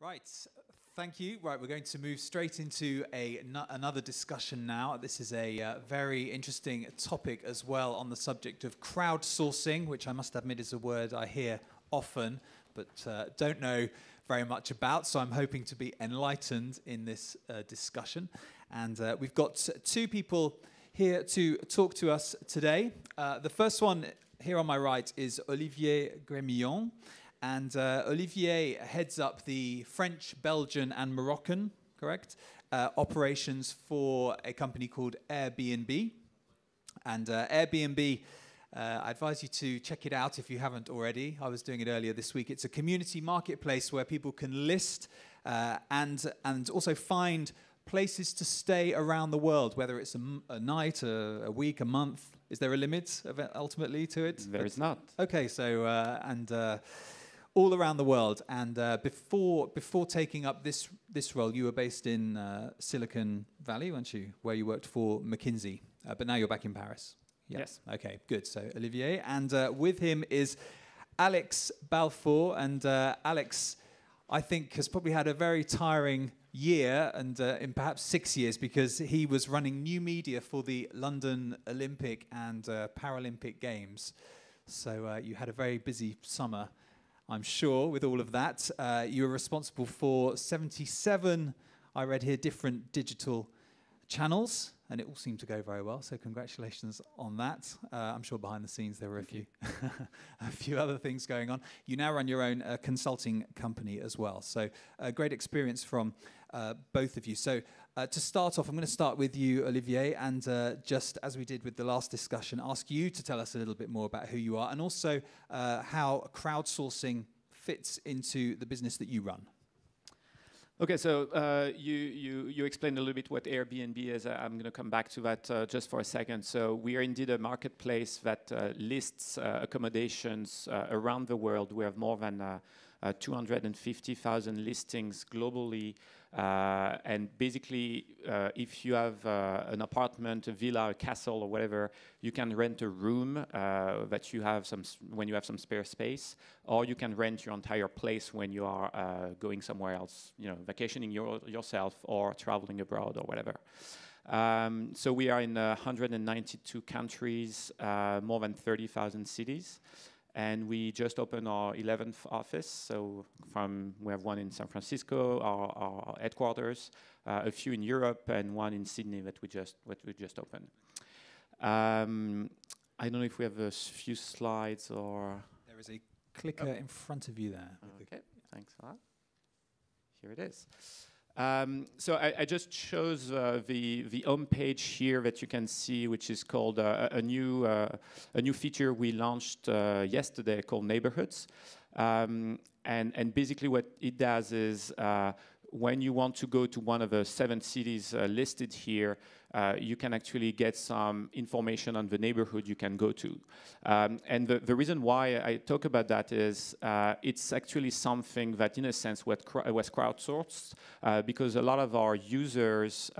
Right, thank you. Right, we're going to move straight into another discussion now. This is a very interesting topic as well on the subject of crowdsourcing, which I must admit is a word I hear often, but don't know very much about. So I'm hoping to be enlightened in this discussion. And we've got two people here to talk to us today. The first one here on my right is Olivier Grémillon. And Olivier heads up the French, Belgian, and Moroccan, correct, operations for a company called Airbnb. And Airbnb, I advise you to check it out if you haven't already. I was doing it earlier this week. It's a community marketplace where people can list and also find places to stay around the world, whether it's a night, a week, a month. Is there a limit ultimately to it? There is not. Okay, so all around the world. And before taking up this role, you were based in Silicon Valley, weren't you? Where you worked for McKinsey, but now you're back in Paris. Yeah. Yes. Okay, good. So Olivier, and with him is Alex Balfour, and Alex, I think, has probably had a very tiring year, and in perhaps 6 years, because he was running new media for the London Olympic and Paralympic Games. So you had a very busy summer, I'm sure, with all of that. You were responsible for 77, I read here, different digital channels, and it all seemed to go very well, so congratulations on that. I'm sure behind the scenes there were a few other things going on. You now run your own consulting company as well, so a great experience from both of you. So to start off, I'm going to start with you, Olivier, and just as we did with the last discussion, ask you to tell us a little bit more about who you are and also how crowdsourcing fits into the business that you run. Okay, so you explained a little bit what Airbnb is. I'm going to come back to that just for a second. So we are indeed a marketplace that lists accommodations around the world. We have more than 250,000 listings globally. And basically, if you have an apartment, a villa, a castle, or whatever, you can rent a room that you have when you have some spare space, or you can rent your entire place when you are going somewhere else, vacationing yourself or traveling abroad or whatever. So we are in 192 countries, more than 30,000 cities. And we just opened our 11th office. So we have one in San Francisco, our headquarters, a few in Europe, and one in Sydney that we just opened. I don't know if we have a few slides or. There is a clicker in front of you there. Okay, thanks for that. Here it is. So I just chose the home page here that you can see, which is called a new feature we launched yesterday called Neighborhoods. And basically what it does is when you want to go to one of the 7 cities listed here, you can actually get some information on the neighborhood you can go to. And the reason why I talk about that is it's actually something that, in a sense, was crowdsourced because a lot of our users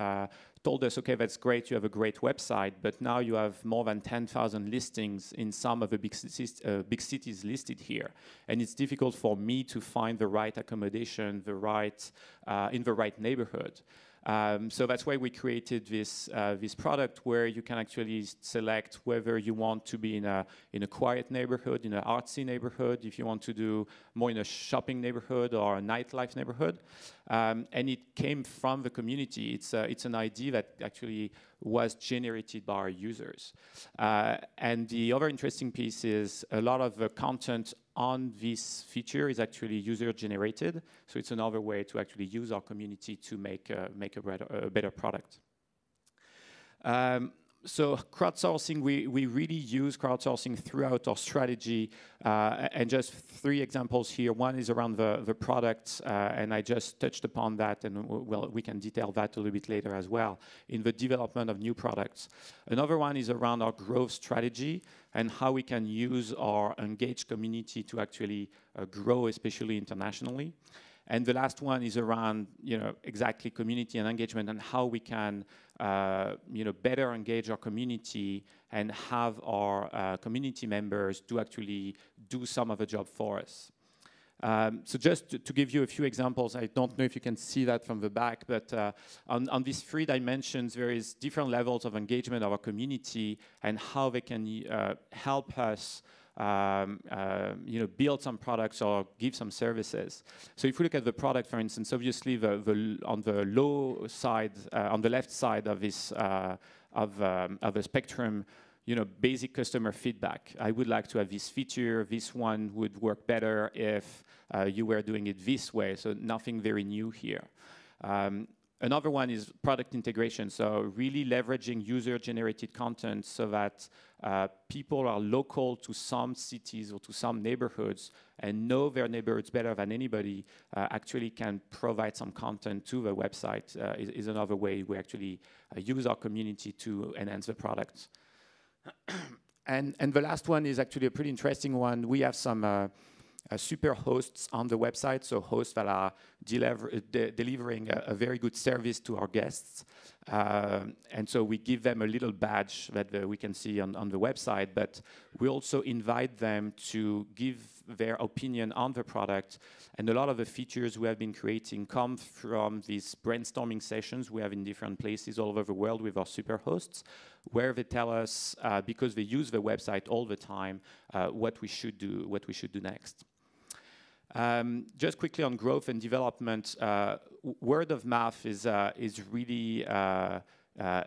told us, okay, that's great, you have a great website, but now you have more than 10,000 listings in some of the big cities listed here. And it's difficult for me to find the right accommodation, in the right neighborhood. So that's why we created this product where you can actually select whether you want to be in a quiet neighborhood, in an artsy neighborhood, if you want to do more in a shopping neighborhood or a nightlife neighborhood. And it came from the community. It's an idea that actually was generated by our users. And the other interesting piece is a lot of the content on this feature is actually user-generated. So it's another way to actually use our community to make a better product. So crowdsourcing, we really use crowdsourcing throughout our strategy. And just 3 examples here. One is around the product, and I just touched upon that, and we can detail that a little bit later as well, in the development of new products. Another one is around our growth strategy and how we can use our engaged community to actually grow, especially internationally. And the last one is around, exactly community and engagement and how we can, better engage our community and have our community members to actually do some of the job for us. So just to give you a few examples, I don't know if you can see that from the back, but on these 3 dimensions, there is different levels of engagement of our community and how they can help us build some products or give some services. So if we look at the product, for instance, obviously on the low side, on the left side of this of the spectrum, basic customer feedback. I would like to have this feature. This one would work better if you were doing it this way. So nothing very new here. Another one is product integration. So really leveraging user-generated content so that people are local to some cities or to some neighborhoods and know their neighborhoods better than anybody, actually can provide some content to the website is another way we actually use our community to enhance the product. And the last one is actually a pretty interesting one. We have some super hosts on the website, so hosts that are delivering a very good service to our guests. And so we give them a little badge that we can see on the website, but we also invite them to give their opinion on the product. And a lot of the features we have been creating come from these brainstorming sessions we have in different places all over the world with our super hosts, where they tell us, because they use the website all the time, what we should do next. Just quickly on growth and development, word of mouth is really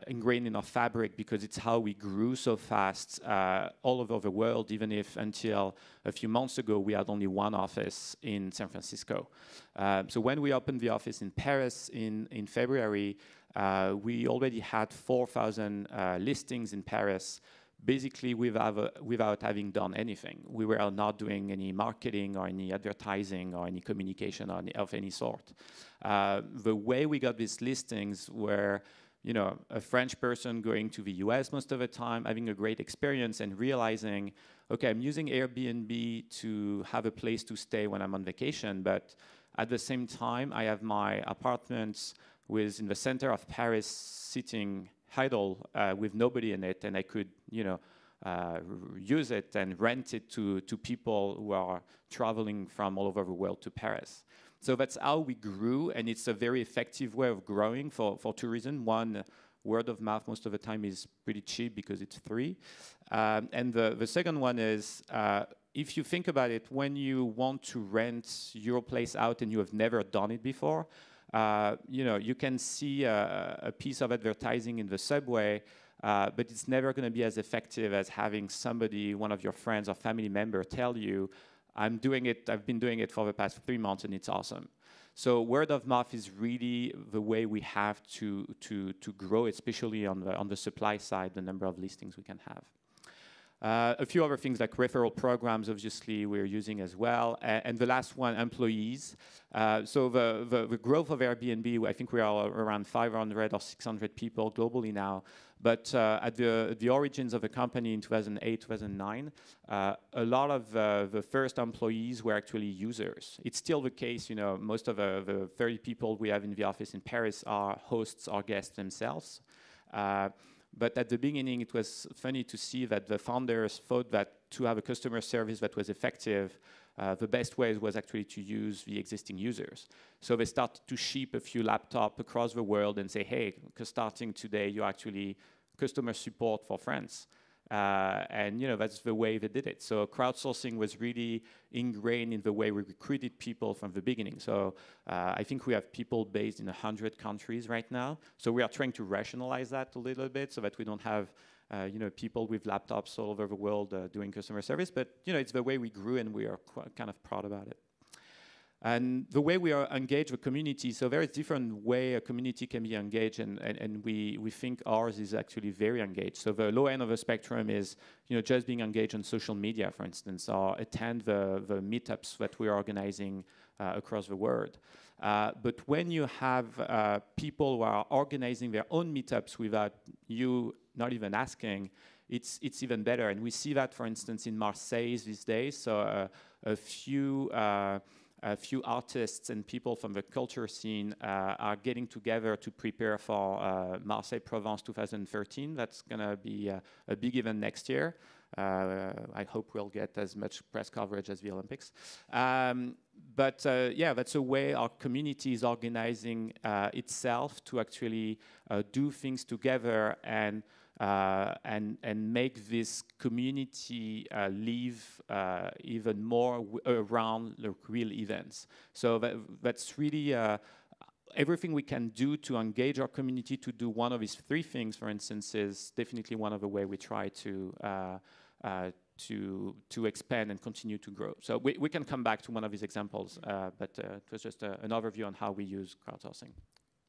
ingrained in our fabric because it's how we grew so fast all over the world, even if until a few months ago we had only 1 office in San Francisco. So when we opened the office in Paris in February, we already had 4,000 listings in Paris, basically without having done anything. We were not doing any marketing or any advertising or any communication of any sort. The way we got these listings were, a French person going to the US most of the time, having a great experience and realizing, okay, I'm using Airbnb to have a place to stay when I'm on vacation, but at the same time, I have my apartments in the center of Paris sitting idle with nobody in it, and I could, use it and rent it to people who are traveling from all over the world to Paris. So that's how we grew, and it's a very effective way of growing for 2 reasons. One, word of mouth most of the time is pretty cheap because it's free. And the second one is, if you think about it, when you want to rent your place out and you have never done it before, you can see a piece of advertising in the subway, but it's never going to be as effective as having somebody, one of your friends or family member, tell you, I've been doing it for the past 3 months and it's awesome. So word of mouth is really the way we have to grow, especially on the supply side, the number of listings we can have. A few other things like referral programs, obviously, we're using as well. And the last one, employees. So the growth of Airbnb, I think we are around 500 or 600 people globally now. But at the origins of the company in 2008, 2009, a lot of the first employees were actually users. It's still the case, most of the 30 people we have in the office in Paris are hosts or guests themselves. But at the beginning, it was funny to see that the founders thought that to have a customer service that was effective, the best way was actually to use the existing users. So they started to ship a few laptops across the world and say, hey, starting today, you're actually customer support for France. And that's the way they did it. So crowdsourcing was really ingrained in the way we recruited people from the beginning. So I think we have people based in 100 countries right now. So we are trying to rationalize that a little bit so that we don't have people with laptops all over the world doing customer service. But it's the way we grew, and we are kind of proud about it. And the way we are engaged with community, so there is different way a community can be engaged, and we think ours is actually very engaged. So the low end of the spectrum is just being engaged on social media, for instance, or attend the meetups that we are organizing across the world. But when you have people who are organizing their own meetups without you not even asking, it's even better. And we see that, for instance, in Marseille these days. So a few artists and people from the culture scene are getting together to prepare for Marseille Provence 2013. That's going to be a big event next year. I hope we'll get as much press coverage as the Olympics. yeah, that's a way our community is organizing itself to actually do things together and make this community live even more around the real events. So that's really everything we can do to engage our community to do one of these three things, for instance, is definitely one of the way we try to expand and continue to grow. So we can come back to one of these examples, but it was just an overview on how we use crowdsourcing.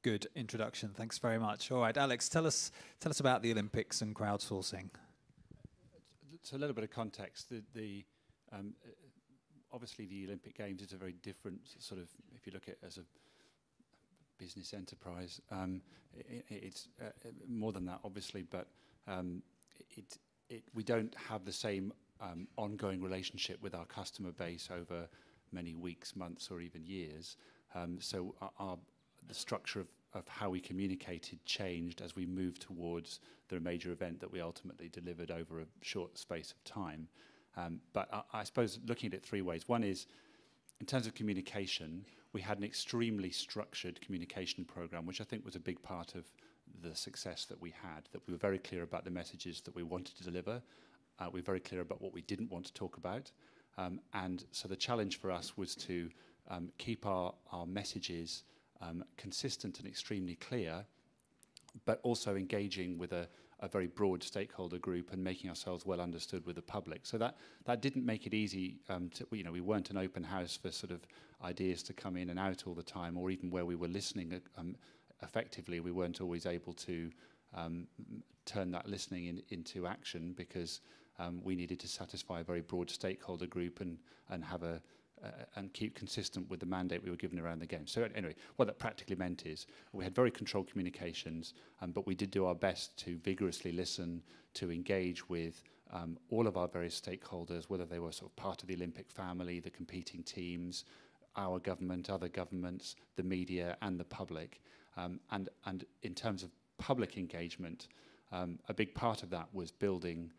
Good introduction. Thanks very much. All right, Alex, tell us about the Olympics and crowdsourcing. So a little bit of context. Obviously, the Olympic Games is a very different sort of, if you look at it as a business enterprise, it's more than that, obviously, but we don't have the same ongoing relationship with our customer base over many weeks, months, or even years. So the structure of how we communicated changed as we moved towards the major event that we ultimately delivered over a short space of time. But I suppose looking at it three ways. One is, in terms of communication, we had an extremely structured communication program, which I think was a big part of the success that we had, that we were very clear about the messages that we wanted to deliver. We were very clear about what we didn't want to talk about. And so the challenge for us was to keep our messages consistent and extremely clear, but also engaging with a very broad stakeholder group and making ourselves well understood with the public. So that didn't make it easy. We weren't an open house for sort of ideas to come in and out all the time, or even where we were listening effectively, we weren't always able to turn that listening into action, because we needed to satisfy a very broad stakeholder group and have and keep consistent with the mandate we were given around the game. So anyway, what that practically meant is we had very controlled communications, but we did do our best to vigorously listen, to engage with all of our various stakeholders, whether they were sort of part of the Olympic family, the competing teams, our government, other governments, the media, and the public. And in terms of public engagement, a big part of that was building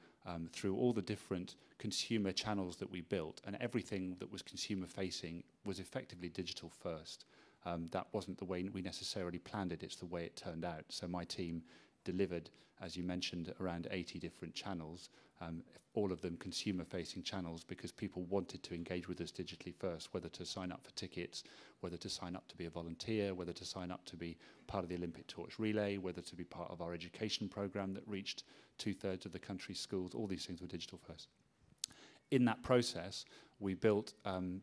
through all the different consumer channels that we built, and everything that was consumer facing was effectively digital first. That wasn't the way we necessarily planned it, it's the way it turned out. So my team delivered, as you mentioned, around 80 different channels, all of them consumer facing channels, because people wanted to engage with us digitally first, whether to sign up for tickets, whether to sign up to be a volunteer, whether to sign up to be part of the Olympic Torch Relay, whether to be part of our education program that reached 2/3 of the country's schools. All these things were digital first. In that process, we built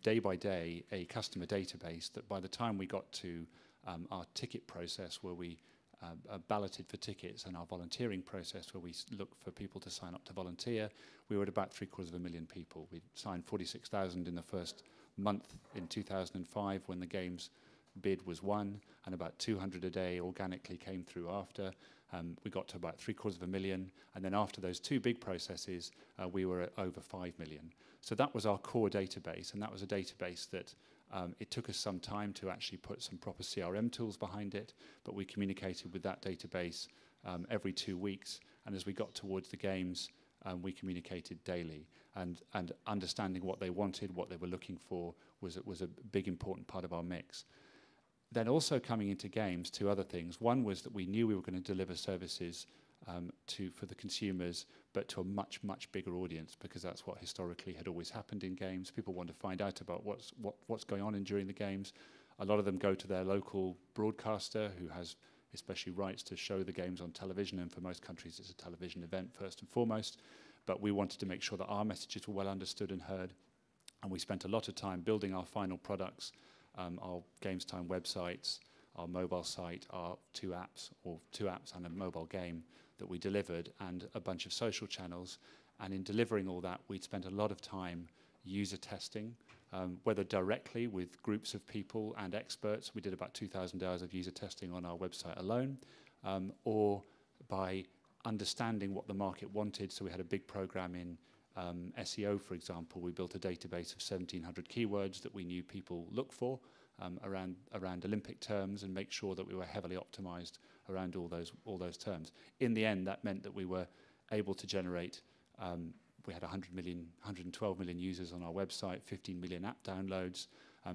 day by day a customer database that by the time we got to our ticket process, where we balloted for tickets, and our volunteering process, where we look for people to sign up to volunteer, we were at about 750,000 people. We signed 46,000 in the first month in 2005 when the Games bid was won, and about 200 a day organically came through after. We got to about 750,000, and then after those two big processes, we were at over 5 million. So that was our core database, and that was a database that it took us some time to actually put some proper CRM tools behind it, but we communicated with that database every 2 weeks, and as we got towards the Games, we communicated daily, and understanding what they wanted, what they were looking for, was a big important part of our mix. Then also coming into Games, two other things. One was that we knew we were going to deliver services for the consumers, but to a much, much bigger audience, because that's what historically had always happened in Games. People want to find out about what's going on during the Games. A lot of them go to their local broadcaster, who has especially rights to show the Games on television, and for most countries it's a television event first and foremost. But we wanted to make sure that our messages were well understood and heard, and we spent a lot of time building our final products, our Games Time websites, our mobile site, our two apps and a mobile game that we delivered, and a bunch of social channels. And in delivering all that, we'd spent a lot of time user testing, whether directly with groups of people and experts. We did about 2,000 hours of user testing on our website alone, or by understanding what the market wanted. So we had a big program in SEO, for example. We built a database of 1,700 keywords that we knew people look for around Olympic terms, and make sure that we were heavily optimized around all those terms. In the end, that meant that we were able to generate, we had 112 million users on our website, 15 million app downloads,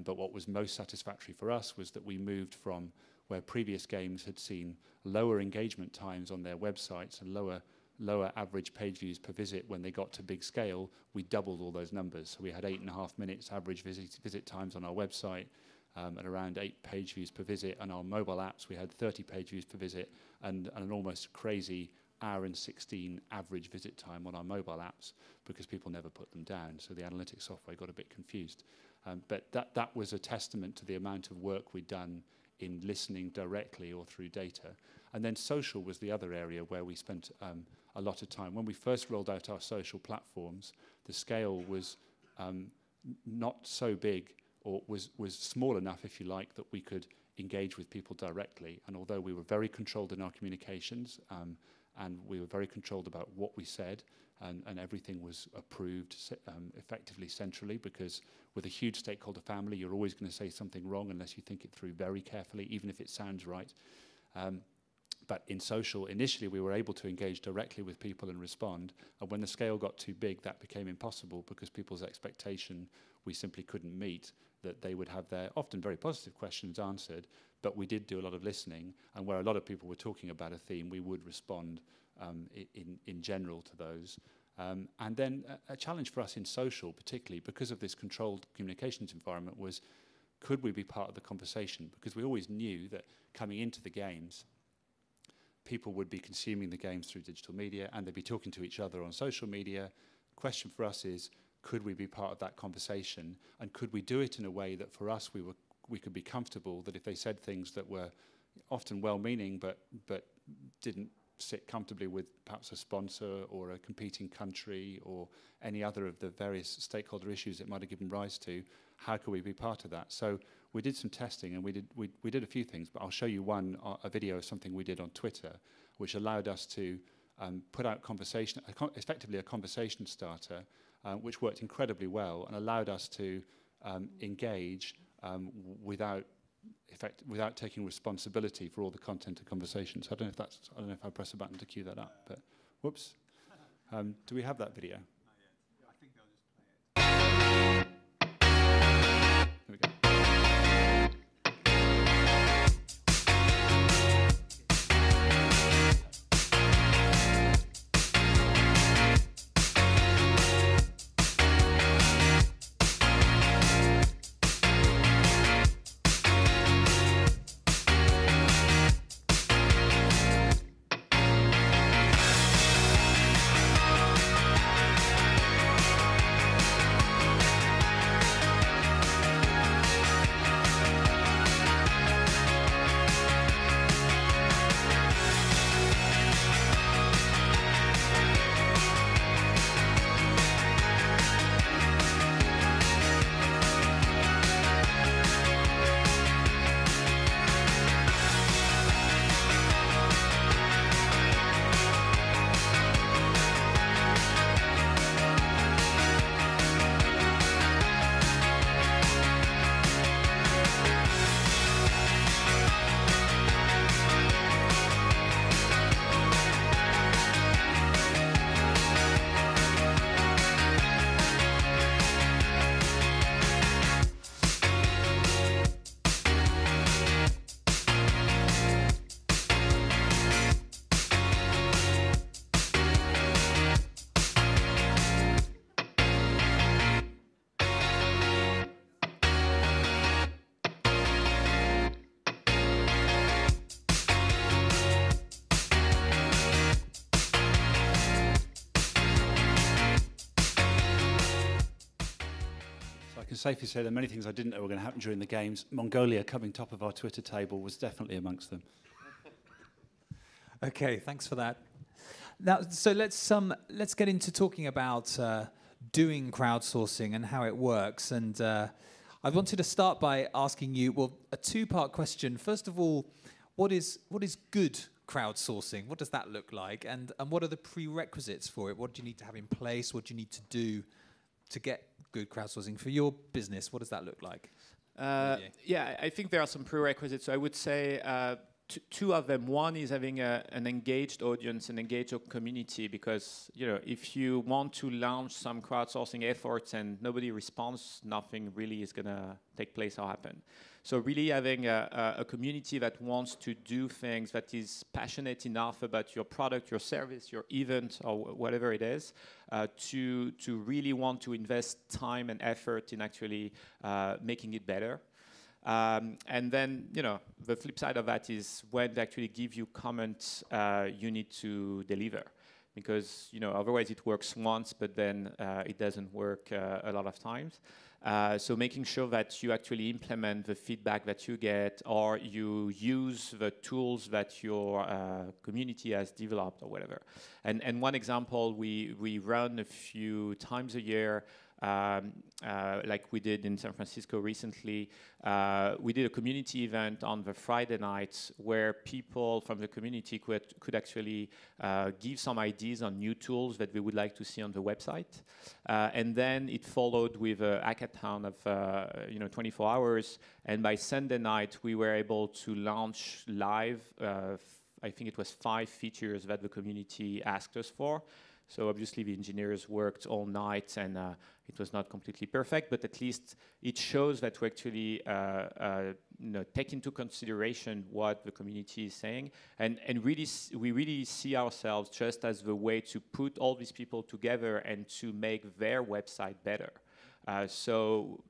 But what was most satisfactory for us was that we moved from where previous games had seen lower engagement times on their websites and lower average page views per visit. When they got to big scale, we doubled all those numbers. So we had 8.5 minutes average visit times on our website, and around 8 page views per visit. On our mobile apps, we had 30 page views per visit, and an almost crazy hour and 16 average visit time on our mobile apps, because people never put them down. So the analytics software got a bit confused. But that was a testament to the amount of work we'd done in listening directly or through data. And then social was the other area where we spent a lot of time. When we first rolled out our social platforms, the scale was not so big, or was small enough, if you like, that we could engage with people directly. And although we were very controlled in our communications, and we were very controlled about what we said, and everything was approved effectively centrally, because with a huge stakeholder family, you're always going to say something wrong unless you think it through very carefully, even if it sounds right. But in social, initially we were able to engage directly with people and respond. And when the scale got too big, that became impossible, because people's expectation we simply couldn't meet, that they would have their often very positive questions answered. But we did do a lot of listening, and where a lot of people were talking about a theme, we would respond in general to those. And then a challenge for us in social, particularly because of this controlled communications environment, was could we be part of the conversation? Because we always knew that coming into the games, people would be consuming the games through digital media, and they'd be talking to each other on social media. Question for us is, could we be part of that conversation? And could we do it in a way that for us we could be comfortable that if they said things that were often well-meaning but didn't sit comfortably with perhaps a sponsor or a competing country or any other of the various stakeholder issues it might have given rise to, how could we be part of that? So we did some testing, and we did a few things, but I'll show you a video of something we did on Twitter, which allowed us to put out effectively a conversation starter, which worked incredibly well and allowed us to engage without taking responsibility for all the content of conversations. I don't know if I press a button to cue that up, but whoops. Do we have that video? Not yet. Yeah, I think they'll just play it. Here we go. Safely say there are many things I didn't know were going to happen during the games. Mongolia coming top of our Twitter table was definitely amongst them. Okay, thanks for that. Now, so let's get into talking about doing crowdsourcing and how it works. And I wanted to start by asking you, well, a two-part question. First of all, what is good crowdsourcing? What does that look like? And what are the prerequisites for it? What do you need to have in place? What do you need to do to get good crowdsourcing for your business? What does that look like? Yeah, I think there are some prerequisites. So I would say two of them. One is having an engaged audience, an engaged community, because if you want to launch some crowdsourcing efforts and nobody responds, nothing really is going to take place or happen. So really having a community that wants to do things, that is passionate enough about your product, your service, your event, or whatever it is, to really want to invest time and effort in actually making it better. And then, the flip side of that is when they actually give you comments, you need to deliver. Because, otherwise it works once, but then it doesn't work a lot of times. So making sure that you actually implement the feedback that you get, or you use the tools that your community has developed or whatever. And one example, we run a few times a year, like we did in San Francisco recently. We did a community event on the Friday night where people from the community could actually give some ideas on new tools that they would like to see on the website. And then it followed with a hackathon of 24 hours. And by Sunday night, we were able to launch live, I think it was 5 features that the community asked us for. So obviously the engineers worked all night, and it was not completely perfect, but at least it shows that we actually take into consideration what the community is saying, and we really see ourselves just as the way to put all these people together and to make their website better. So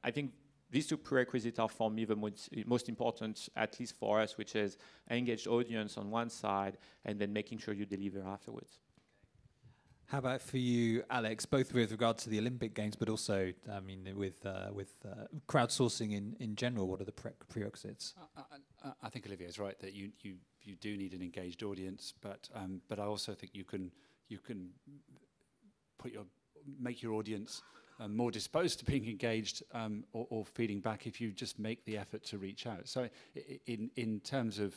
I think these 2 prerequisites are for me the most important, at least for us, which is an engaged audience on one side, and then making sure you deliver afterwards. How about for you, Alex, both with regard to the Olympic Games, but also, I mean, with crowdsourcing in general, what are the prerequisites? I think Olivier's right that you do need an engaged audience, but I also think you can make your audience more disposed to being engaged or feeding back if you just make the effort to reach out. So in terms of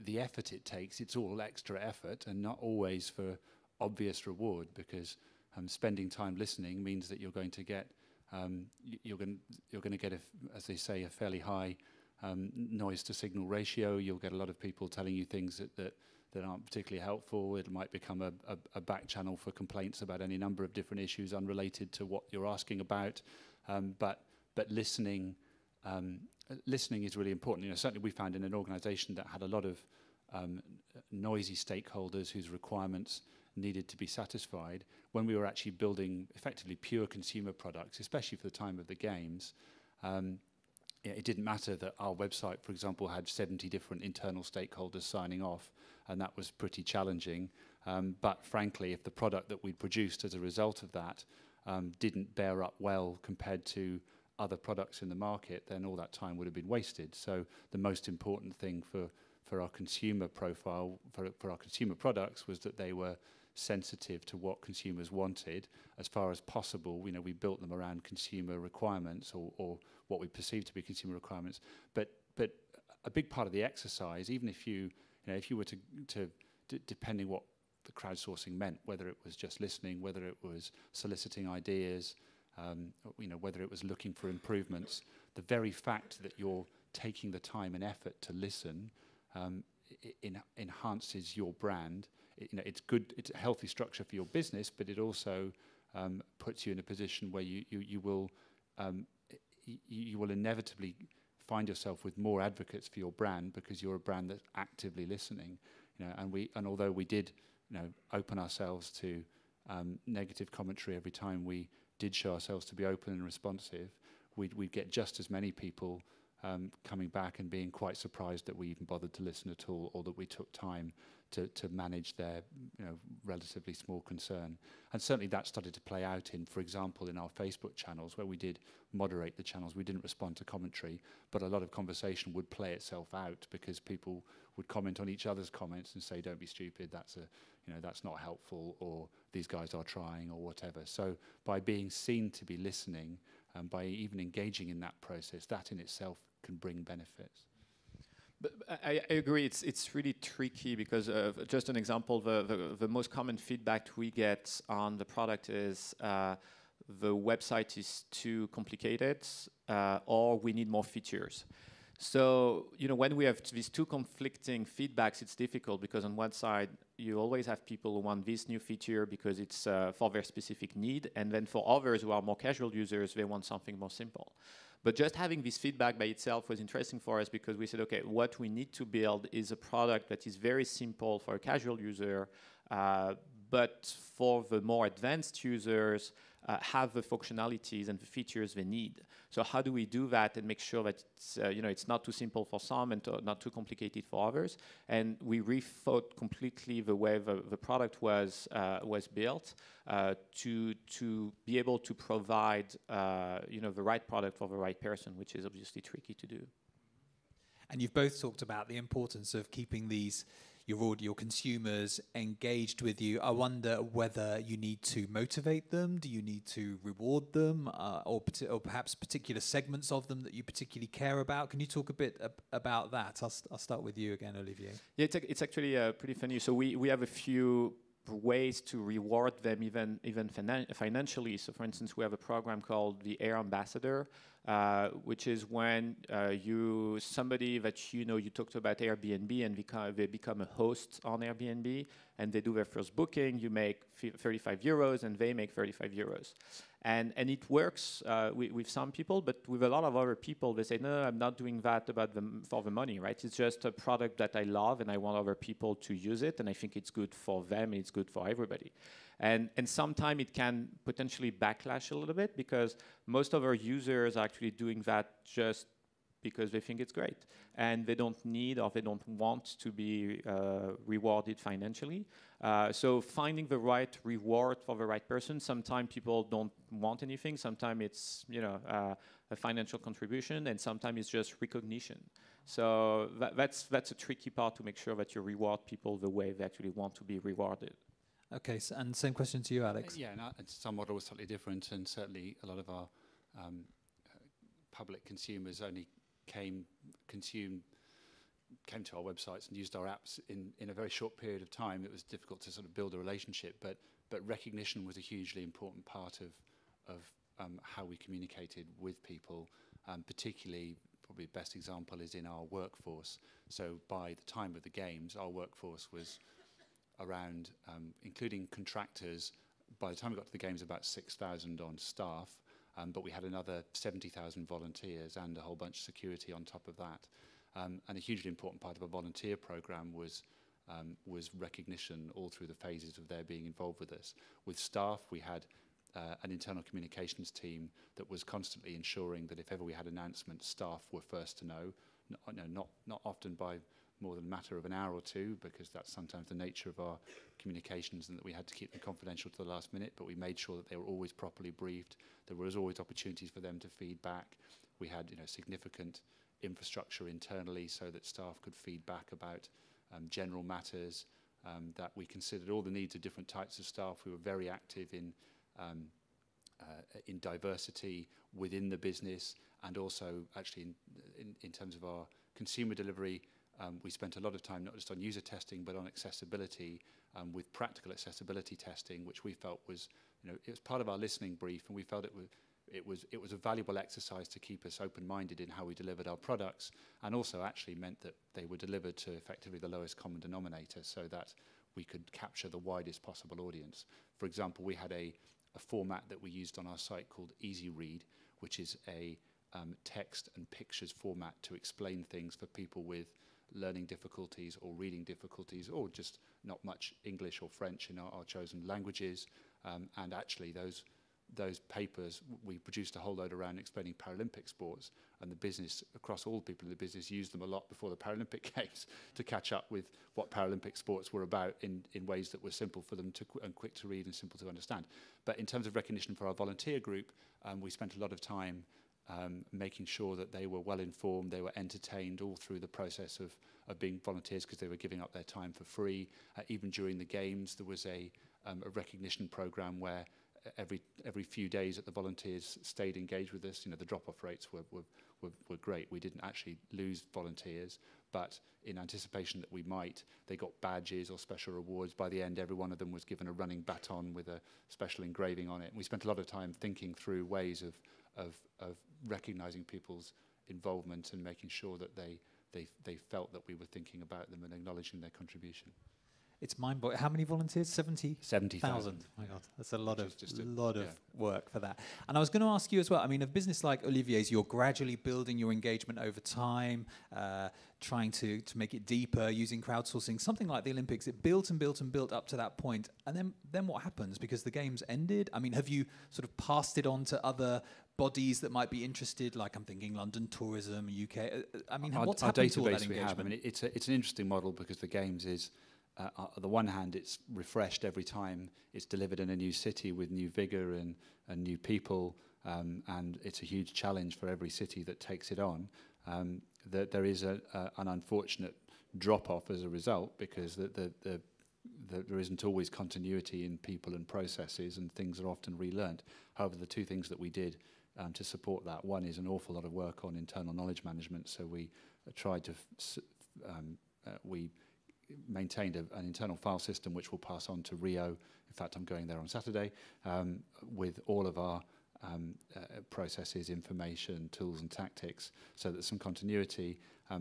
the effort it takes, it's all extra effort and not always for obvious reward, because spending time listening means that you're going to get as they say, a fairly high noise to signal ratio. You'll get a lot of people telling you things that aren't particularly helpful. It might become a back channel for complaints about any number of different issues unrelated to what you're asking about. But listening is really important. Certainly we found in an organisation that had a lot of noisy stakeholders whose requirements needed to be satisfied, when we were actually building effectively pure consumer products, especially for the time of the games, it didn't matter that our website, for example, had 70 different internal stakeholders signing off, and that was pretty challenging. But frankly, if the product that we'd produced as a result of that didn't bear up well compared to other products in the market, then all that time would have been wasted. So the most important thing for our consumer profile, for our consumer products, was that they were sensitive to what consumers wanted. As far as possible, we built them around consumer requirements or what we perceived to be consumer requirements. But a big part of the exercise, even if you were to depending what the crowdsourcing meant, whether it was just listening, whether it was soliciting ideas, whether it was looking for improvements, the very fact that you're taking the time and effort to listen enhances your brand. It's good. It's a healthy structure for your business, but it also puts you in a position where you will inevitably find yourself with more advocates for your brand, because you're a brand that's actively listening. And although we did open ourselves to negative commentary every time we did show ourselves to be open and responsive, we'd get just as many people coming back and being quite surprised that we even bothered to listen at all, or that we took time to manage their relatively small concern. And certainly that started to play out in, for example, in our Facebook channels, where we did moderate the channels. We didn't respond to commentary, but a lot of conversation would play itself out, because people would comment on each other's comments and say, "Don't be stupid, that's not helpful," or "These guys are trying," or whatever. So by being seen to be listening, and by even engaging in that process, that in itself can bring benefits. But I agree, it's really tricky, because just an example, the most common feedback we get on the product is the website is too complicated, or we need more features. So, when we have these two conflicting feedbacks, it's difficult because on one side, you always have people who want this new feature because it's for their specific need. And then for others who are more casual users, they want something more simple. But just having this feedback by itself was interesting for us because we said, okay, what we need to build is a product that is very simple for a casual user, but for the more advanced users, have the functionalities and the features they need. So how do we do that and make sure that it's not too simple for some and not too complicated for others? And we rethought completely the way the product was built to be able to provide the right product for the right person, which is obviously tricky to do. And you've both talked about the importance of keeping your consumers engaged with you. I wonder whether you need to motivate them. Do you need to reward them, or perhaps particular segments of them that you particularly care about? Can you talk a bit about that? I'll start with you again, Olivier. Yeah, it's actually pretty funny. So we have a few ways to reward them, even financially. So, for instance, we have a program called the Air Ambassador, which is when somebody that you talked about Airbnb and they become a host on Airbnb and they do their first booking. You make 35 euros and they make 35 euros. And it works with some people, but with a lot of other people, they say, no, I'm not doing that for the money, right? It's just a product that I love and I want other people to use it, and I think it's good for them, and it's good for everybody. And sometimes it can potentially backlash a little bit because most of our users are actually doing that just because they think it's great. And they don't need or they don't want to be rewarded financially. So finding the right reward for the right person, sometimes people don't want anything. Sometimes it's a financial contribution, and sometimes it's just recognition. So that's a tricky part to make sure that you reward people the way they actually want to be rewarded. Okay, and same question to you, Alex. Yeah, some model was slightly different, and certainly a lot of our public consumers only came to our websites and used our apps in a very short period of time. It was difficult to sort of build a relationship, but recognition was a hugely important part of how we communicated with people. Particularly, probably the best example is in our workforce. So by the time of the games, our workforce was around, including contractors, by the time we got to the games, about 6,000 on staff. But we had another 70,000 volunteers and a whole bunch of security on top of that. And a hugely important part of a volunteer program was recognition all through the phases of their being involved with us. With staff, we had an internal communications team that was constantly ensuring that if ever we had announcements, staff were first to know. Not often by more than a matter of an hour or two, because that's sometimes the nature of our communications, and that we had to keep them confidential to the last minute, but we made sure that they were always properly briefed. There was always opportunities for them to feed back. We had significant infrastructure internally so that staff could feed back about general matters, that we considered all the needs of different types of staff. We were very active in diversity within the business, and also actually in terms of our consumer delivery. We spent a lot of time not just on user testing, but on accessibility, with practical accessibility testing, which we felt was, it was part of our listening brief, and we felt it was a valuable exercise to keep us open-minded in how we delivered our products, and also actually meant that they were delivered to effectively the lowest common denominator, so that we could capture the widest possible audience. For example, we had a format that we used on our site called Easy Read, which is a text and pictures format to explain things for people with learning difficulties or reading difficulties, or just not much English or French in our chosen languages. And actually those papers, we produced a whole load around explaining Paralympic sports, and the business, across all people in the business, used them a lot before the Paralympic Games to catch up with what Paralympic sports were about in ways that were simple for them and quick to read and simple to understand. But in terms of recognition for our volunteer group, we spent a lot of time making sure that they were well informed, they were entertained all through the process of being volunteers, because they were giving up their time for free. Even during the games, there was a recognition program where every few days that the volunteers stayed engaged with us, the drop-off rates were great. We didn't actually lose volunteers, but in anticipation that we might, they got badges or special rewards. By the end, every one of them was given a running baton with a special engraving on it. And we spent a lot of time thinking through ways of recognizing people's involvement and making sure that they felt that we were thinking about them and acknowledging their contribution. It's mind-boggling. How many volunteers? 70,000. 70,000. My God, that's a lot of yeah. work for that. And I was going to ask you as well. I mean, a business like Olivier's, you're gradually building your engagement over time, trying to make it deeper, using crowdsourcing. Something like the Olympics, it built and built and built up to that point. And then what happens? Because the games ended. I mean, have you sort of passed it on to other bodies that might be interested? Like I'm thinking London Tourism, UK. I mean, what's happened to all that engagement? I mean, it's an interesting model because the games is. On the one hand, it's refreshed every time it's delivered in a new city with new vigour and new people, and it's a huge challenge for every city that takes it on. There is an unfortunate drop-off as a result because there isn't always continuity in people and processes, and things are often relearned. However, the two things that we did to support that, one is an awful lot of work on internal knowledge management, so we tried to we maintained an internal file system which will pass on to Rio. In fact, I'm going there on Saturday with all of our processes, information, tools and tactics, so there's some continuity.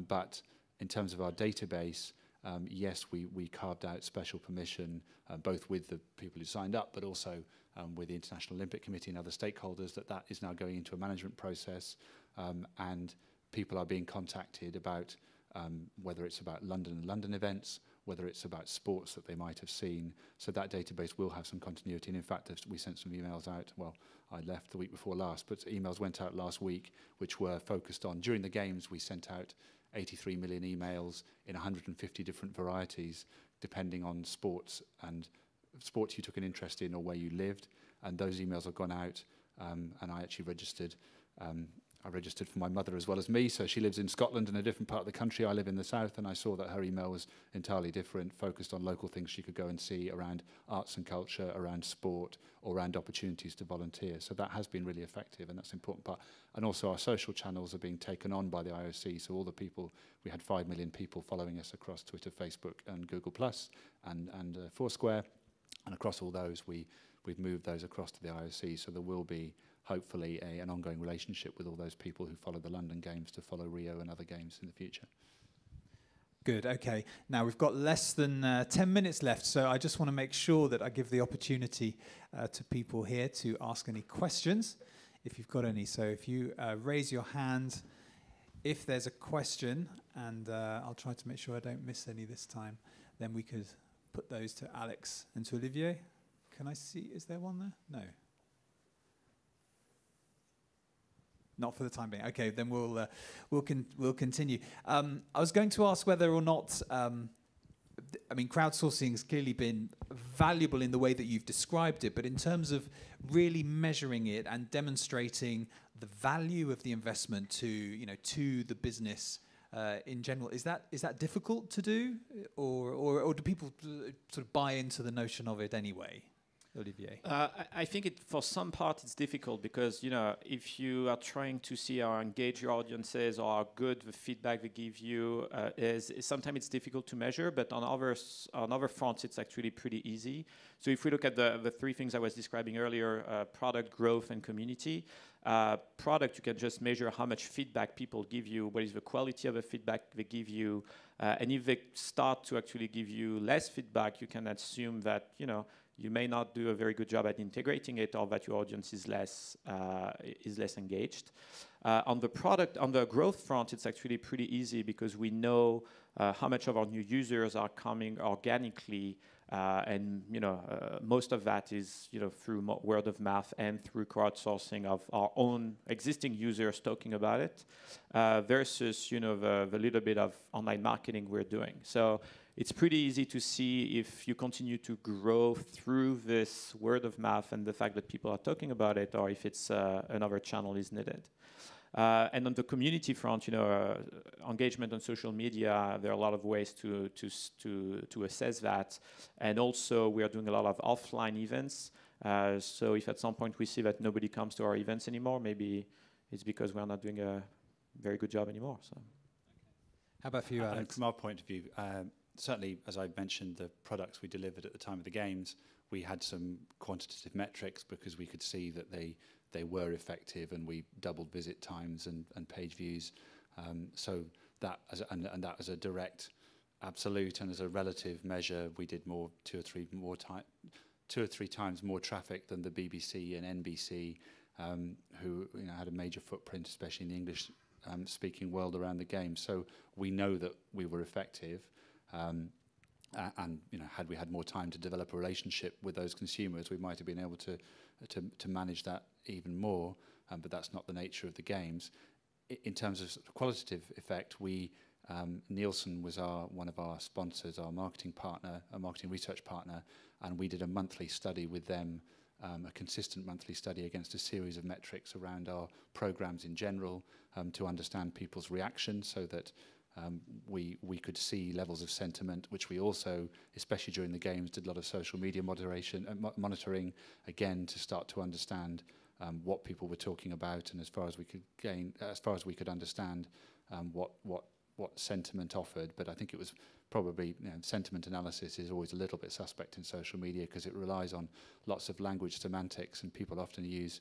But in terms of our database, yes, we carved out special permission, both with the people who signed up, but also with the International Olympic Committee and other stakeholders, that is now going into a management process, and people are being contacted about whether it's about London events, whether it's about sports that they might have seen. So that database will have some continuity. And in fact, we sent some emails out. Well, I left the week before last, but emails went out last week, which were focused on, during the games, we sent out 83 million emails in 150 different varieties, depending on sports you took an interest in or where you lived. And those emails have gone out, and I actually registered. I registered for my mother as well as me, so she lives in Scotland in a different part of the country. I live in the south, and I saw that her email was entirely different, focused on local things she could go and see around arts and culture, around sport, or around opportunities to volunteer. So that has been really effective, and that's an important part. And also our social channels are being taken on by the IOC, so all the people, we had 5 million people following us across Twitter, Facebook, and Google+, and Foursquare, and across all those, we've moved those across to the IOC, so there will be hopefully an ongoing relationship with all those people who follow the London Games to follow Rio and other games in the future. Good, okay. Now we've got less than 10 minutes left, so I just want to make sure that I give the opportunity to people here to ask any questions, if you've got any. So if you raise your hand, if there's a question, and I'll try to make sure I don't miss any this time, then we could put those to Alex and to Olivier. Can I see, is there one there? No. Not for the time being. Okay, then we'll continue. I was going to ask whether or not, I mean, crowdsourcing has clearly been valuable in the way that you've described it, but in terms of really measuring it and demonstrating the value of the investment to the business in general, is that difficult to do, or do people sort of buy into the notion of it anyway? Olivier? I think for some part it's difficult because, if you are trying to see how engaged your audiences or how good the feedback they give you is sometimes it's difficult to measure, but on other fronts it's actually pretty easy. So if we look at the three things I was describing earlier, product, growth, and community. Product, you can just measure how much feedback people give you, what is the quality of the feedback they give you, and if they start to actually give you less feedback, you can assume that, you may not do a very good job at integrating it, or that your audience is less engaged. On the growth front, it's actually pretty easy because we know how much of our new users are coming organically, and most of that is through word of mouth and through crowdsourcing of our own existing users talking about it, versus the little bit of online marketing we're doing. So it's pretty easy to see if you continue to grow through this word of mouth and the fact that people are talking about it, or if it's another channel is needed. And on the community front, engagement on social media, there are a lot of ways to assess that. And also, we are doing a lot of offline events. So if at some point we see that nobody comes to our events anymore, maybe it's because we are not doing a very good job anymore. So, how about for you, Alex? From our point of view, certainly, as I mentioned, the products we delivered at the time of the games, we had some quantitative metrics because we could see that they they were effective, and we doubled visit times and page views. So that that as a direct absolute, and as a relative measure, we did two or three times more traffic than the BBC and NBC, who had a major footprint, especially in the English speaking world around the game. So we know that we were effective, and had we had more time to develop a relationship with those consumers, we might have been able to manage that even more. But that's not the nature of the games. In terms of qualitative effect, Nielsen was one of our sponsors, our marketing partner, a marketing research partner, and we did a monthly study with them, a consistent monthly study against a series of metrics around our programs in general, to understand people's reactions, so that we could see levels of sentiment, which we also, especially during the games, did a lot of social media monitoring, again, to start to understand what people were talking about, and as far as we could understand what sentiment offered. But I think it was probably, sentiment analysis is always a little bit suspect in social media, because it relies on lots of language semantics, and people often use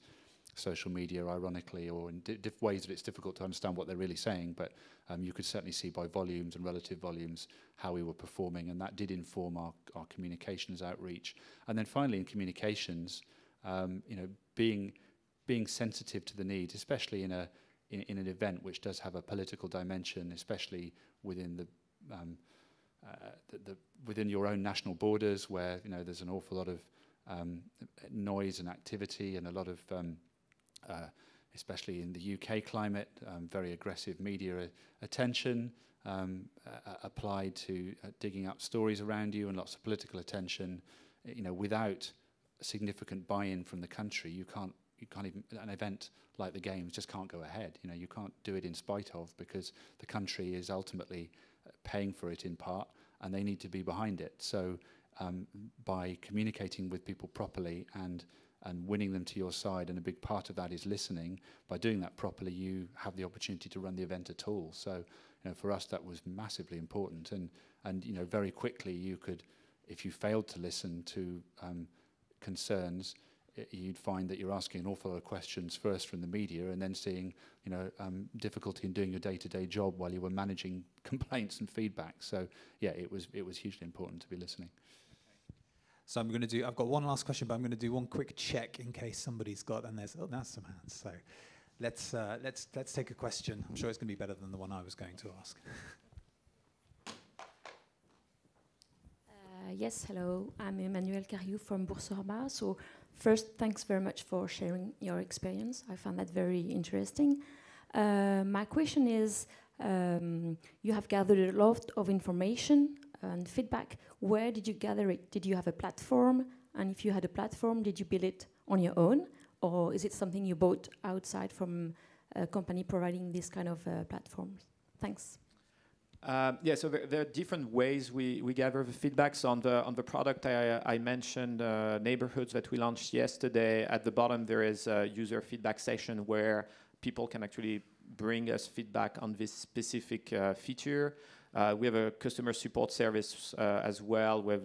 social media ironically, or in ways that it's difficult to understand what they're really saying. But you could certainly see by volumes and relative volumes how we were performing, and that did inform our communications outreach. And then finally, in communications, being sensitive to the needs, especially in an event which does have a political dimension, especially within within your own national borders, where there's an awful lot of noise and activity, and a lot of especially in the UK climate, very aggressive media attention applied to digging up stories around you, and lots of political attention. Without significant buy-in from the country, you can't even, an event like the games just can't go ahead. You can't do it in spite of, because the country is ultimately paying for it in part, and they need to be behind it. So by communicating with people properly and winning them to your side, and a big part of that is listening, by doing that properly, you have the opportunity to run the event at all. So for us, that was massively important, and very quickly you could, if you failed to listen to concerns, you'd find that you're asking an awful lot of questions first from the media, and then seeing difficulty in doing your day-to-day job while you were managing complaints and feedback. So yeah, it was hugely important to be listening. So I've got one last question, but I'm going to do one quick check in case somebody's got, and there's some hands. So let's take a question. I'm sure it's going to be better than the one I was going to ask. Yes, hello. I'm Emmanuel Cariou from Boursorama. So first, thanks very much for sharing your experience. I found that very interesting. My question is, you have gathered a lot of information and feedback. Where did you gather it? Did you have a platform? And if you had a platform, did you build it on your own? Or is it something you bought outside from a company providing this kind of platforms? Thanks. Yeah, so there are different ways we gather the feedbacks on the product. I mentioned neighborhoods that we launched yesterday. At the bottom, there is a user feedback session where people can actually bring us feedback on this specific feature. We have a customer support service as well, with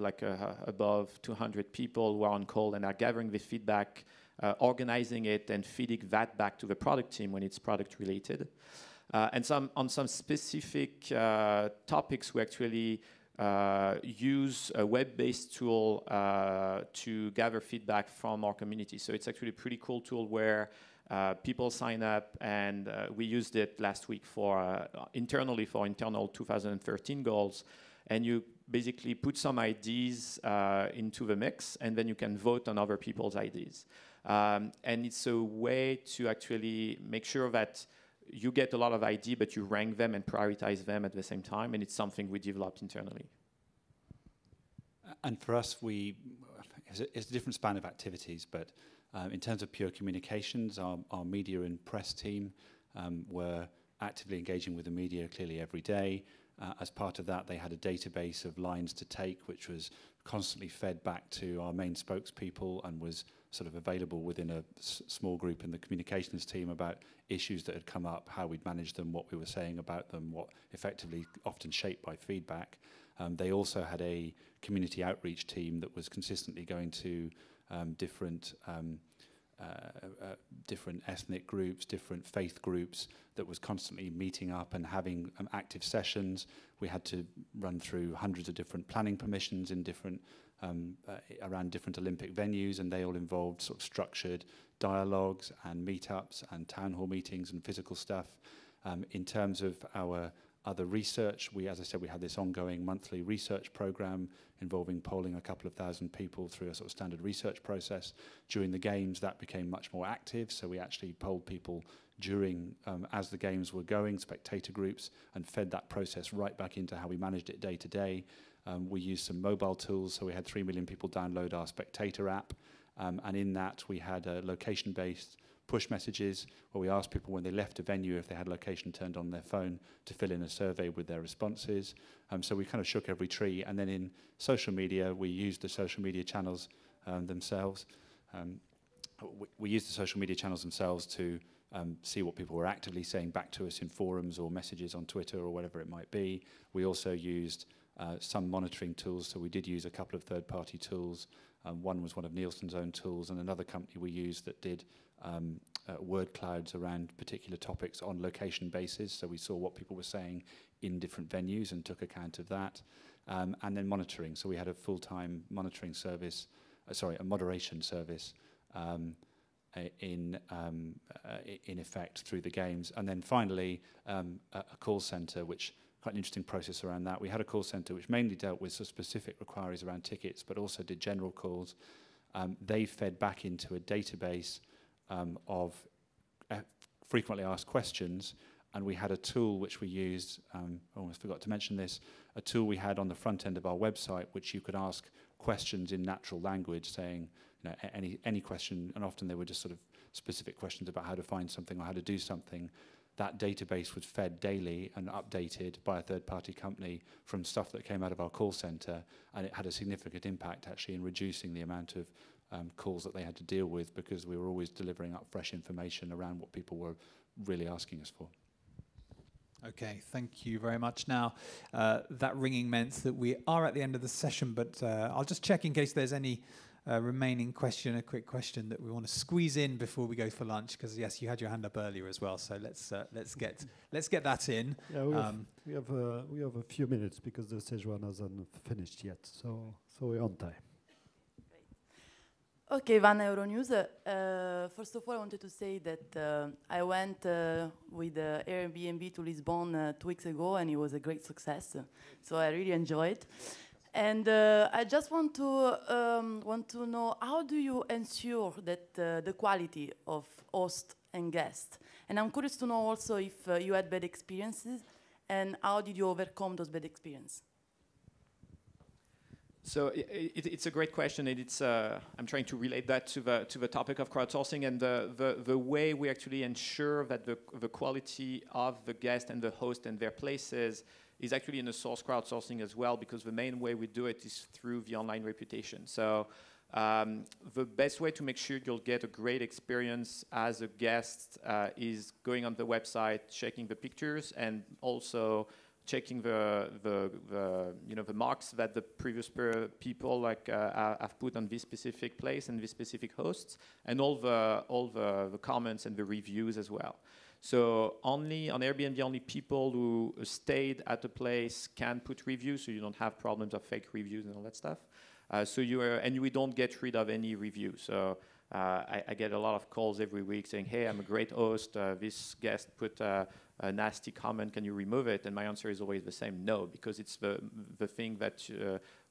above 200 people who are on call and are gathering the feedback, organizing it, and feeding that back to the product team when it's product related. And on some specific topics, we actually use a web-based tool to gather feedback from our community. So it's actually a pretty cool tool where people sign up, and we used it last week internally for internal 2013 goals. And you basically put some ideas into the mix, and then you can vote on other people's ideas. And it's a way to actually make sure that you get a lot of ideas, but you rank them and prioritize them at the same time, and it's something we developed internally. And for us, it's a different span of activities, but in terms of pure communications, our media and press team were actively engaging with the media clearly every day. As part of that, they had a database of lines to take, which was constantly fed back to our main spokespeople, and was sort of available within a small group in the communications team about issues that had come up, how we'd managed them, what we were saying about them, what effectively often shaped by feedback. They also had a community outreach team that was consistently going to different different ethnic groups, different faith groups, that was constantly meeting up and having active sessions. We had to run through hundreds of different planning permissions in different around different Olympic venues, and they all involved sort of structured dialogues and meetups and town hall meetings and physical stuff. In terms of our other research, as I said, we had this ongoing monthly research program involving polling a couple of thousand people through a sort of standard research process. During the games, that became much more active, so we actually polled people during, as the games were going, spectator groups, and fed that process right back into how we managed it day to day. We used some mobile tools, so we had 3 million people download our Spectator app, and in that we had location-based push messages where we asked people when they left a venue if they had location turned on their phone to fill in a survey with their responses. So we kind of shook every tree. And then in social media, we used the social media channels themselves. We used the social media channels themselves to see what people were actively saying back to us in forums or messages on Twitter or whatever it might be. We also used some monitoring tools, so we did use a couple of third-party tools. One was one of Nielsen's own tools, and another company we used that did word clouds around particular topics on location basis, so we saw what people were saying in different venues and took account of that. And then monitoring, so we had a full-time monitoring service, a moderation service in effect through the games. And then finally, a call center, which quite an interesting process around that. We had a call center which mainly dealt with sort of specific inquiries around tickets, but also did general calls. They fed back into a database of frequently asked questions, and we had a tool which we used, I almost forgot to mention this, a tool we had on the front end of our website which you could ask questions in natural language, saying, you know, any question, and often they were just sort of specific questions about how to find something or how to do something. That database was fed daily and updated by a third-party company from stuff that came out of our call center, and it had a significant impact actually in reducing the amount of calls that they had to deal with, because we were always delivering up fresh information around what people were really asking us for. Okay, thank you very much. Now, that ringing meant that we are at the end of the session, but I'll just check in case there's any remaining question, a quick question that we want to squeeze in before we go for lunch, because yes, you had your hand up earlier as well. So let's get that in. Yeah, we have a few minutes because the stage one hasn't finished yet, so we're on time. Okay, Vanna, Euronews. First of all, I wanted to say that I went with Airbnb to Lisbon 2 weeks ago, and it was a great success. So I really enjoyed. And I just want to know, how do you ensure that the quality of host and guest? And I'm curious to know also if you had bad experiences, and how did you overcome those bad experiences? So it's a great question, and it's I'm trying to relate that to the topic of crowdsourcing, and the way we actually ensure that the quality of the guest and the host and their places is actually in the source crowdsourcing as well, because the main way we do it is through the online reputation. So the best way to make sure you'll get a great experience as a guest is going on the website, checking the pictures, and also checking the marks that the previous people have put on this specific place and this specific hosts, and all the comments and the reviews as well. So only on Airbnb, only people who stayed at the place can put reviews, so you don't have problems of fake reviews and all that stuff. And we don't get rid of any reviews. So I get a lot of calls every week saying, "Hey, I'm a great host. This guest put a nasty comment. Can you remove it?" And my answer is always the same: no, because it's the thing that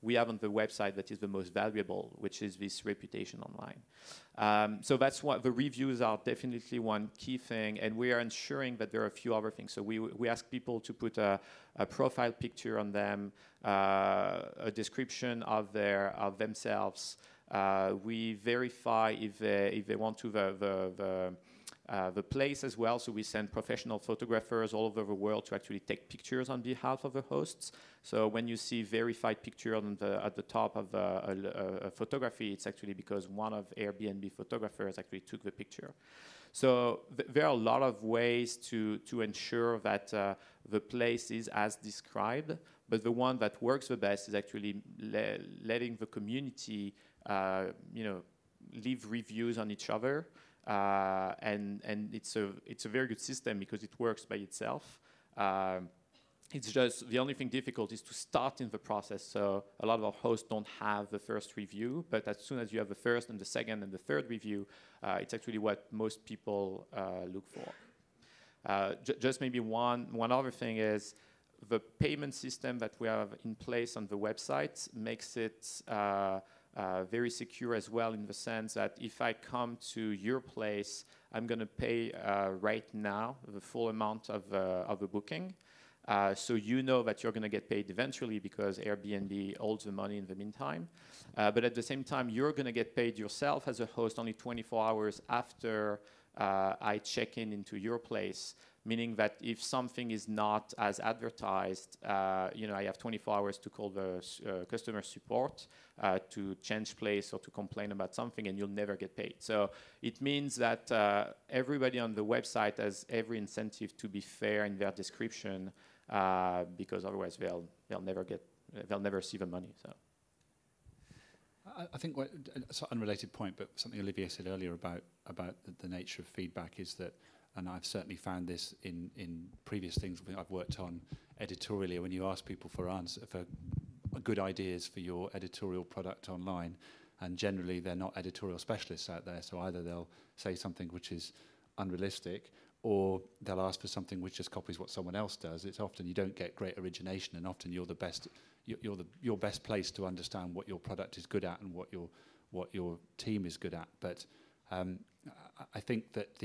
we have on the website that is the most valuable, which is this reputation online. So that's what the reviews are definitely one key thing, and we are ensuring that there are a few other things. So we ask people to put a profile picture on them, a description of themselves. We verify if they want to the place as well, so we send professional photographers all over the world to actually take pictures on behalf of the hosts. So when you see verified picture at the top of a photography, it's actually because one of Airbnb photographers actually took the picture. So there are a lot of ways to ensure that the place is as described, but the one that works the best is actually letting the community leave reviews on each other, and it's a very good system because it works by itself. It's just the only thing difficult is to start in the process. So a lot of our hosts don't have the first review, but as soon as you have the first and the second and the third review, it's actually what most people look for. Just maybe one other thing is the payment system that we have in place on the website makes it very secure as well, in the sense that if I come to your place, I'm going to pay right now the full amount of the booking. So you know that you're going to get paid eventually because Airbnb holds the money in the meantime. But at the same time, you're going to get paid yourself as a host only 24 hours after I check in into your place, meaning that if something is not as advertised, I have 24 hours to call the customer support to change place or to complain about something, and you'll never get paid. So it means that everybody on the website has every incentive to be fair in their description, because otherwise they'll never see the money. So I think it's an unrelated point, but something Olivier said earlier about the nature of feedback is that, and I've certainly found this in previous things I've worked on editorially, when you ask people for good ideas for your editorial product online, and generally they're not editorial specialists out there, so either they'll say something which is unrealistic, or they'll ask for something which just copies what someone else does. It's often you don't get great origination, and often you're the best. You're best placed to understand what your product is good at and what your team is good at. But I think that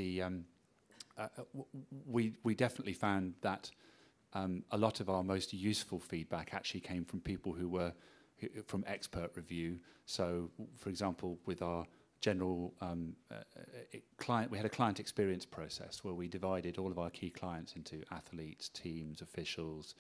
we definitely found that a lot of our most useful feedback actually came from people who were from expert review. So, for example, with our general client, we had a client experience process where we divided all of our key clients into athletes, teams, officials,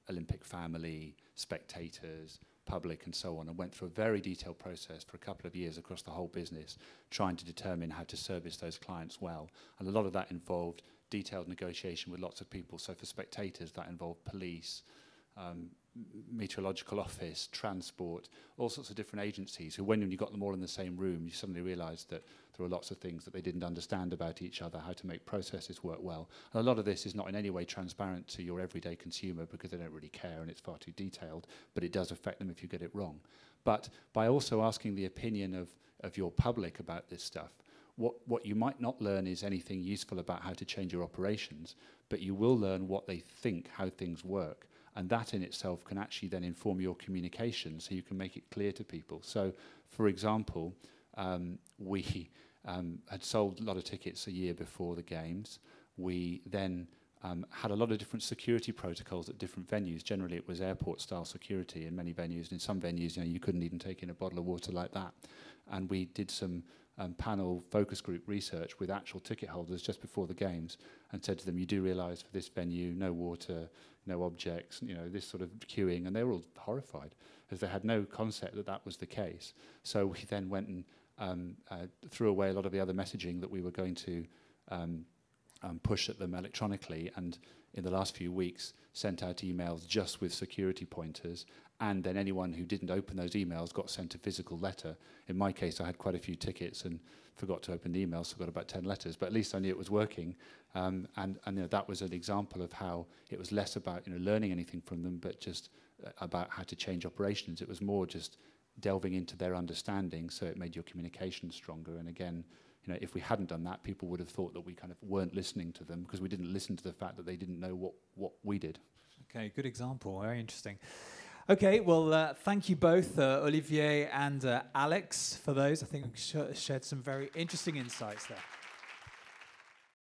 Olympic family, spectators, public, and so on, and went through a very detailed process for a couple of years across the whole business, trying to determine how to service those clients well. And a lot of that involved detailed negotiation with lots of people. So for spectators, that involved police, meteorological office, transport, all sorts of different agencies who, when you got them all in the same room, you suddenly realised that there were lots of things that they didn't understand about each other, how to make processes work well. And a lot of this is not in any way transparent to your everyday consumer because they don't really care and it's far too detailed, but it does affect them if you get it wrong. But by also asking the opinion of your public about this stuff, what you might not learn is anything useful about how to change your operations, but you will learn what they think, how things work. And that in itself can actually then inform your communication, so you can make it clear to people. So, for example, we had sold a lot of tickets a year before the games. We then had a lot of different security protocols at different venues. Generally, it was airport-style security in many venues. And in some venues, you couldn't even take in a bottle of water like that. And we did some panel focus group research with actual ticket holders just before the games and said to them, you do realise for this venue, no water, no objects, this sort of queuing, and they were all horrified as they had no concept that that was the case. So we then went and threw away a lot of the other messaging that we were going to push at them electronically, and in the last few weeks sent out emails just with security pointers, and then anyone who didn't open those emails got sent a physical letter. In my case, I had quite a few tickets and forgot to open the emails, so I got about 10 letters, but at least I knew it was working. And that was an example of how it was less about learning anything from them, but just about how to change operations. It was more just delving into their understanding, so it made your communication stronger. And again, if we hadn't done that, people would have thought that we kind of weren't listening to them because we didn't listen to the fact that they didn't know what we did. Okay, good example. Very interesting. Okay, well, thank you both, Olivier and Alex, for those. I think we shared some very interesting insights there.